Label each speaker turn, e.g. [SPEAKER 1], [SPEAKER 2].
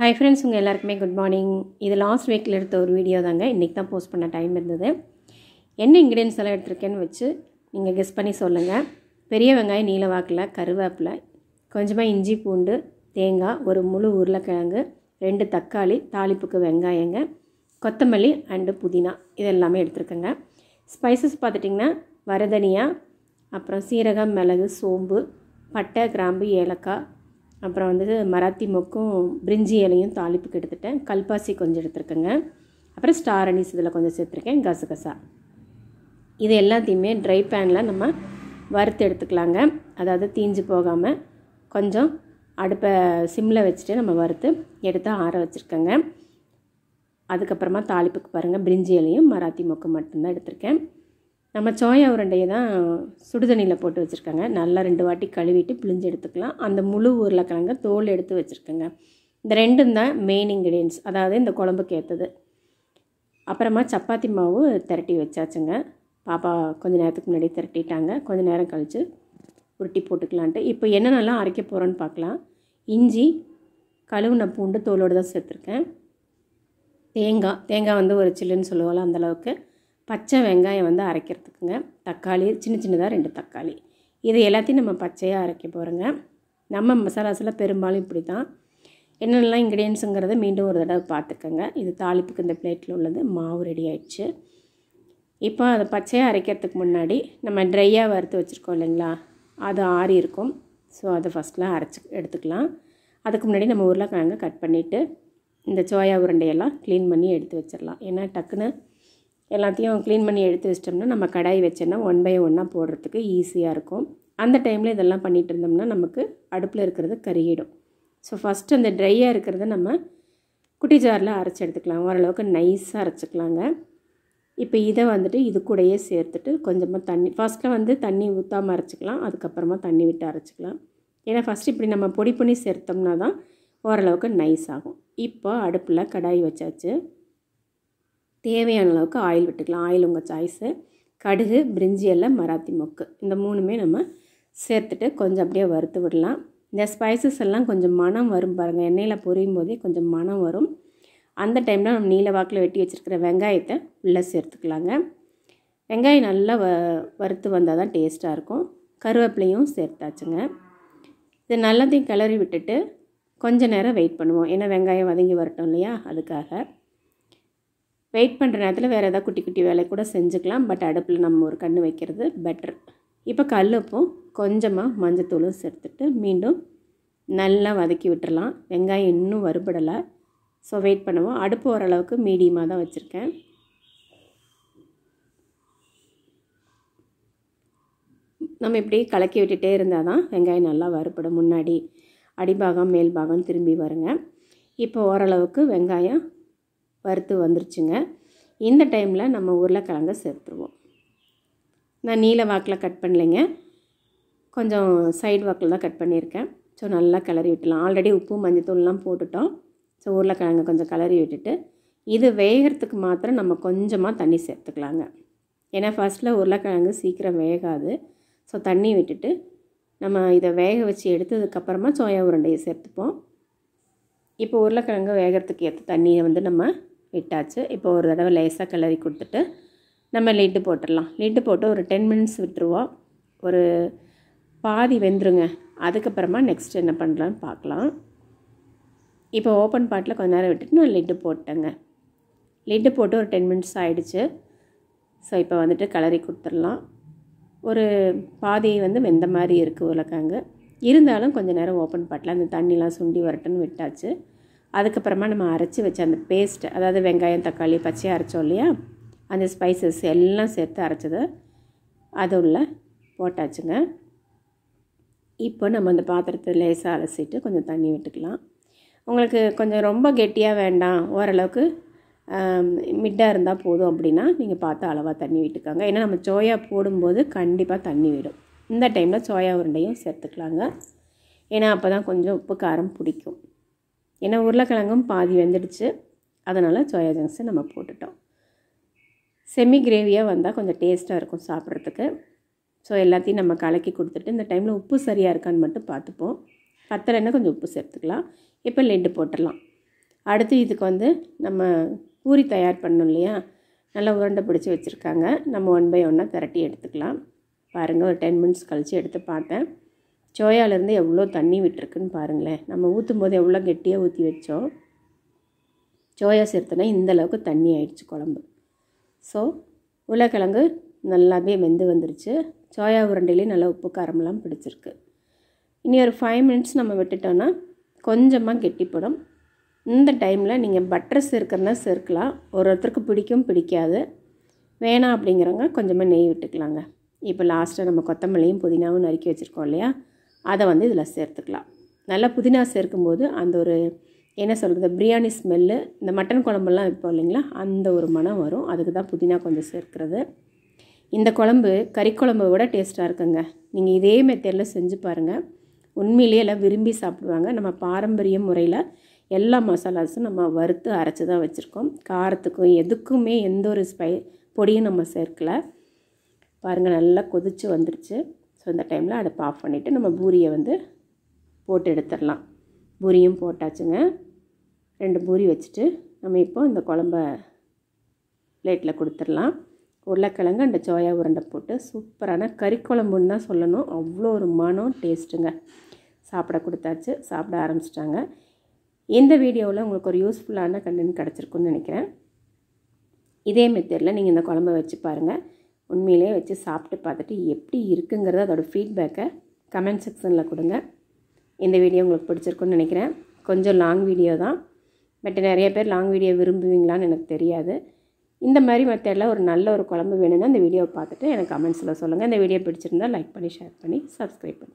[SPEAKER 1] Hi friends, உங்கள் எல்லாருக்குமே good morning. இது லாஸ்ட் வீக்கில் எடுத்த ஒரு வீடியோ தாங்க. இன்றைக்கி தான் போஸ்ட் பண்ண டைம் இருந்தது. என்ன இன்க்ரீடியன்ஸ் எல்லாம் எடுத்திருக்கேன்னு வச்சு நீங்கள் கெஸ் பண்ணி சொல்லுங்கள். பெரிய வெங்காயம் நீல வாக்கில், கருவேப்பிலை, கொஞ்சமாக இஞ்சி பூண்டு, தேங்காய், ஒரு முழு உருளைக்கிழங்கு, 2 தக்காளி, தாளிப்புக்கு வெங்காயங்க, கொத்தமல்லி அண்டு புதினா, இது எல்லாமே எடுத்துருக்கேங்க. ஸ்பைசஸ் பார்த்துட்டிங்கன்னா வரதனியா, அப்புறம் சீரகம், மிளகு, சோம்பு, பட்டை, கிராம்பு, ஏலக்காய், அப்புறம் மராத்தி மொக்கும் பிரிஞ்சி இலையும் தாளிப்புக்கு எடுத்துட்டேன். கல்பாசி கொஞ்சம் எடுத்துருக்கேங்க. அப்புறம் ஸ்டார் அனீஸ் இதில் கொஞ்சம் சேர்த்துருக்கேன். கசகசா, இது எல்லாத்தையுமே ட்ரை பேனில் நம்ம வறுத்து எடுத்துக்கலாங்க. அதாவது தீஞ்சு போகாமல் கொஞ்சம் அடுப்பை சிம்மில் வச்சுட்டு நம்ம வறுத்து எடுத்து ஆற வச்சுருக்கேங்க. அதுக்கப்புறமா தாளிப்புக்கு பாருங்கள், பிரிஞ்சி இலையும் மராத்தி மொக்கு மட்டும்தான் எடுத்திருக்கேன். நம்ம சோயா உருண்டையை தான் சுடுதண்ணியில் போட்டு வச்சுருக்கேங்க. நல்லா 2 வாட்டி கழுவிட்டு பிழிஞ்சு எடுத்துக்கலாம். அந்த முழு உருளைக்கிழங்க தோல் எடுத்து வச்சுருக்கேங்க. இந்த 2 தான் மெயின் இன்க்ரீடியன்ஸ், அதாவது இந்த குழம்புக்கு ஏற்றது. அப்புறமா சப்பாத்தி மாவு திரட்டி வச்சாச்சுங்க. பாப்பா கொஞ்சம் நேரத்துக்கு முன்னாடி திரட்டிட்டாங்க. கொஞ்சம் நேரம் கழித்து உருட்டி போட்டுக்கலான்ட்டு. இப்போ என்னென்னலாம் அரைக்க போகிறோன்னு பார்க்கலாம். இஞ்சி, கழுவுன பூண்டு தோலோடு தான் சேர்த்துருக்கேன். தேங்காய் ஒரு சில்லுன்னு சொல்லுவோம்ல அந்தளவுக்கு. பச்சை வெங்காயம் அரைக்கிறதுக்குங்க. தக்காளி சின்ன சின்னதாக 2 தக்காளி, இது எல்லாத்தையும் நம்ம பச்சையாக அரைக்க போகிறோங்க. நம்ம மசாலாஸில் பெரும்பாலும் இப்படி தான். என்னென்னலாம் இன்க்ரீடியன்ஸுங்கிறத மீண்டும் ஒரு தடவை பார்த்துக்கோங்க. இது தாளிப்புக்கு இந்த பிளேட்டில் உள்ளது. மாவு ரெடி ஆயிடுச்சு. இப்போ அதை பச்சையாக அரைக்கிறதுக்கு முன்னாடி நம்ம ட்ரையாக வறுத்து வச்சுருக்கோம் இல்லைங்களா, அது ஆறி இருக்கும். ஸோ அதை ஃபஸ்ட்டில் அரைச்சி எடுத்துக்கலாம். அதுக்கு முன்னாடி நம்ம உருளைக்கிழங்கு கட் பண்ணிவிட்டு இந்த சோயா உருண்டையெல்லாம் க்ளீன் பண்ணி எடுத்து வச்சிடலாம். ஏன்னா டக்குன்னு எல்லாத்தையும் க்ளீன் பண்ணி எடுத்து வச்சிட்டோம்னா நம்ம கடாய் வச்சோன்னா 1 by 1 போடுறதுக்கு ஈஸியாக இருக்கும். அந்த டைமில் இதெல்லாம் பண்ணிகிட்டு இருந்தோம்னா நமக்கு அடுப்பில் இருக்கிறது கருகிடும். ஸோ ஃபஸ்ட்டு அந்த ட்ரையாக இருக்கிறத நம்ம குட்டி ஜாரில் அரைச்சி எடுத்துக்கலாம். ஓரளவுக்கு நைஸாக அரைச்சிக்கலாங்க. இப்போ இதை இது கூடயே சேர்த்துட்டு கொஞ்சமாக தண்ணி, ஃபஸ்ட்டில் தண்ணி ஊற்றாமல் அரைச்சிக்கலாம். அதுக்கப்புறமா தண்ணி விட்டு அரைச்சிக்கலாம். ஏன்னா ஃபஸ்ட்டு இப்படி நம்ம பொடி பண்ணி சேர்த்தோம்னா தான் ஓரளவுக்கு நைஸ் ஆகும். இப்போ அடுப்பில் கடாய் வச்சாச்சு. தேவையான அளவுக்கு ஆயில் விட்டுக்கலாம். ஆயில் உங்கள் சாய்ஸு. கடுகு, பிரிஞ்சி இலை, மராத்தி மொக்கு, இந்த 3மே நம்ம சேர்த்துட்டு கொஞ்சம் அப்படியே வறுத்து விடலாம். இந்த ஸ்பைசஸ் எல்லாம் கொஞ்சம் மணம் வரும் பாருங்கள். எண்ணெயில் பொரியும் போதே கொஞ்சம் மணம் வரும். அந்த டைமில் நம்ம நீல வாக்கில் வெட்டி வச்சுருக்கிற வெங்காயத்தை உள்ளே சேர்த்துக்கலாங்க. வெங்காயம் நல்லா வறுத்து வந்தால் தான் டேஸ்ட்டாக இருக்கும். கருவேப்பிலையும் சேர்த்தாச்சுங்க. இது நல்லாத்தையும் கிளறி விட்டுட்டு கொஞ்சம் நேரம் வெயிட் பண்ணுவோம். ஏன்னா வெங்காயம் வதங்கி வரட்டும் இல்லையா, அதுக்காக வெயிட் பண்ணுற நேரத்தில் வேறு ஏதாவது குட்டி குட்டி வேலை கூட செஞ்சுக்கலாம். பட் அடுப்பில் நம்ம ஒரு கன்று வைக்கிறது பெட்டர். இப்போ கல்லுப்பும் கொஞ்சமாக மஞ்சத்தூளும் சேர்த்துட்டு மீண்டும் நல்லா வதக்கி விட்டுறலாம். வெங்காயம் இன்னும் வறுபடலை. ஸோ வெயிட் பண்ணுவோம். அடுப்பு ஓரளவுக்கு மீடியமாக தான் வச்சுருக்கேன். நம்ம இப்படி கலக்கி விட்டுட்டே இருந்தால் தான் வெங்காயம் நல்லா வறுபடும். முன்னாடி அடிபாகம் மேல் பாகம் திரும்பி வருங்க. இப்போ ஓரளவுக்கு வெங்காயம் வறுத்து வந்துருச்சுங்க. இந்த டைமில் நம்ம உருளைக்கிழங்க சேர்த்துருவோம். நான் நீல வாக்கில் கட் பண்ணலைங்க, கொஞ்சம் சைடு வாக்கில் தான் கட் பண்ணியிருக்கேன். ஸோ நல்லா கிளறி விட்டுலாம். ஆல்ரெடி உப்பு மஞ்சத்தூள்லாம் போட்டுட்டோம். ஸோ உருளைக்கிழங்கு கொஞ்சம் கிளறி விட்டுட்டு இது வேகிறதுக்கு மாத்திரம் நம்ம கொஞ்சமாக தண்ணி சேர்த்துக்கலாங்க. ஏன்னா ஃபஸ்ட்டில் உருளைக்கிழங்கு சீக்கிரம் வேகாது. ஸோ தண்ணி விட்டுட்டு நம்ம இதை வேக வச்சு எடுத்ததுக்கப்புறமா சோயா உருண்டையை சேர்த்துப்போம். இப்போ உருளைக்கிழங்கு வேகிறதுக்கு ஏற்ற தண்ணியை நம்ம விட்டாச்சு. இப்போ ஒரு தடவை லேசாக கிளறி கொடுத்துட்டு நம்ம லிட்டு போட்டுடலாம். லிட்டு போட்டு ஒரு 10 minutes விட்டுருவோம். ஒரு பாதி வெந்துருங்க. அதுக்கப்புறமா நெக்ஸ்ட் என்ன பண்ணலான்னு பார்க்கலாம். இப்போ ஓப்பன் பாட்டில் கொஞ்ச நேரம் விட்டுட்டு நான் லிட்டு போட்டேங்க. லிட்டு போட்டு ஒரு 10 minutes ஆகிடுச்சு. ஸோ இப்போ கிளறி கொடுத்துடலாம். ஒரு பாதி வெந்த மாதிரி இருக்குது உருளைக்கிழங்கு. இருந்தாலும் கொஞ்சம் நேரம் ஓப்பன் பாட்டில் அந்த தண்ணிலாம் சுண்டி வரட்டுன்னு விட்டாச்சு. அதுக்கப்புறமா நம்ம அரைச்சி வச்ச அந்த பேஸ்ட்டு, அதாவது வெங்காயம், தக்காளி பச்சையாக அரைச்சோம் இல்லையா, அந்த ஸ்பைசஸ் எல்லாம் சேர்த்து அரைச்சதை அது உள்ள போட்டாச்சுங்க. இப்போ நம்ம அந்த பாத்திரத்தை லேசாக அலசிட்டு கொஞ்சம் தண்ணி விட்டுக்கலாம். உங்களுக்கு கொஞ்சம் ரொம்ப கெட்டியாக வேண்டாம், ஓரளவுக்கு மிட்டாக இருந்தால் போதும் அப்படின்னா நீங்கள் பார்த்து அளவாக தண்ணி விட்டுக்காங்க. ஏன்னா நம்ம சோயா போடும்போது கண்டிப்பாக தண்ணி விடும். இந்த டைமில் சோயா உருண்டையும் சேர்த்துக்கலாங்க. ஏன்னா அப்போ தான் கொஞ்சம் உப்பு காரம் பிடிக்கும். ஏன்னா உருளைக்கிழங்கும் பாதி வெந்துடுச்சு, அதனால் சோயா ஜங்க்ஸை நம்ம போட்டுட்டோம். செமி கிரேவியாக வந்தால் கொஞ்சம் டேஸ்ட்டாக இருக்கும் சாப்பிட்றதுக்கு. ஸோ எல்லாத்தையும் நம்ம கலக்கி கொடுத்துட்டு இந்த டைமில் உப்பு சரியாக இருக்கான்னு மட்டும் பார்த்துப்போம். பத்தலைன்னா கொஞ்சம் உப்பு சேர்த்துக்கலாம். இப்போ லிட்டு போட்டுடலாம். அடுத்து இதுக்கு வந்து நம்ம பூரி தயார் பண்ணோம் இல்லையா, நல்லா உருண்டை பிடிச்சி வச்சுருக்காங்க. நம்ம 1 பை 1 திரட்டி எடுத்துக்கலாம். பாருங்கள், ஒரு 10 மினிட்ஸ் கழித்து எடுத்து பார்த்தேன். சோயாலேருந்து எவ்வளோ தண்ணி விட்டுருக்குன்னு பாருங்களேன். நம்ம ஊற்றும் போது எவ்வளோ கெட்டியாக ஊற்றி வச்சோம், சோயா சேர்த்துனா இந்தளவுக்கு தண்ணி ஆயிடுச்சு குழம்பு. ஸோ உருளைக்கிழங்கு நல்லாவே வெந்து வந்துருச்சு. சோயா உருண்டையிலே நல்லா உப்பு காரமெல்லாம் பிடிச்சிருக்கு. இனி ஒரு 5 மினிட்ஸ் நம்ம விட்டுட்டோன்னா கொஞ்சமாக கெட்டிப்படும். இந்த டைமில் நீங்கள் பட்டர் சேர்க்கறனா சேர்க்கலாம். ஒருத்தருக்கு பிடிக்கும், பிடிக்காது. வேணாம் அப்படிங்கிறவங்க கொஞ்சமாக நெய் விட்டுக்கலாங்க. இப்போ லாஸ்ட்டாக நம்ம கொத்தமல்லியும் புதினாவும் நறுக்கி வச்சுருக்கோம் இல்லையா, அதை வந்து இதில் சேர்த்துக்கலாம். நல்லா புதினா சேர்க்கும்போது அந்த ஒரு என்ன சொல்கிறது, பிரியாணி ஸ்மெல்லு, இந்த மட்டன் குழம்புலாம் வைப்போம் இல்லைங்களா, அந்த ஒரு மனம் வரும். அதுக்கு தான் புதினா கொஞ்சம் சேர்க்கிறது. இந்த குழம்பு கறிக்குழம்பை விட டேஸ்ட்டாக இருக்குங்க. நீங்கள் இதே மெத்தடில் செஞ்சு பாருங்கள். உண்மையிலேயே எல்லாம் விரும்பி சாப்பிடுவாங்க. நம்ம பாரம்பரிய முறையில் எல்லா மசாலாஸும் நம்ம வறுத்து அரைச்சி தான் வச்சுருக்கோம். காரத்துக்கும் எதுக்குமே எந்த ஒரு பொடியும் நம்ம சேர்க்கலை. பாருங்கள், நல்லா கொதித்து வந்துடுச்சு. ஸோ இந்த டைமில் அடுப்பு ஆஃப் பண்ணிவிட்டு நம்ம பூரியை வந்து போட்டு எடுத்துடலாம். பூரியும் போட்டாச்சுங்க. 2 பூரி வச்சுட்டு நம்ம இப்போ இந்த குழம்ப பிளேட்டில் கொடுத்துடலாம். உருளைக்கிழங்கு அந்த சோயா உருண்டை போட்டு சூப்பரான கறிக்குழம்புன்னு தான் சொல்லணும். அவ்வளோ ஒரு மனம், டேஸ்ட்டுங்க. சாப்பிட கொடுத்தாச்சு, சாப்பிட ஆரம்பிச்சிட்டாங்க. இந்த வீடியோவில் உங்களுக்கு ஒரு யூஸ்ஃபுல்லான கண்டென்ட் கிடச்சிருக்குன்னு நினைக்கிறேன். இதே மெத்தடில் நீங்கள் இந்த குழம்பை வச்சு பாருங்கள். உண்மையிலே வச்சு சாப்பிட்டு பார்த்துட்டு எப்படி இருக்குங்கிறத அதோடய ஃபீட்பேக்கை கமெண்ட் செக்ஷனில் கொடுங்க. இந்த வீடியோ உங்களுக்கு பிடிச்சிருக்குன்னு நினைக்கிறேன். கொஞ்சம் லாங் வீடியோ தான், பட் நிறைய பேர் லாங் வீடியோ விரும்புவீங்களான்னு எனக்கு தெரியாது. இந்த மாதிரி மெத்தடில் ஒரு நல்ல ஒரு குழம்பு வேணும்னா இந்த வீடியோவை பார்த்துட்டு எனக்கு கமெண்ட்ஸில் சொல்லுங்கள். இந்த வீடியோ பிடிச்சிருந்தால் லைக் பண்ணி, ஷேர் பண்ணி, சப்ஸ்கிரைப் பண்ணி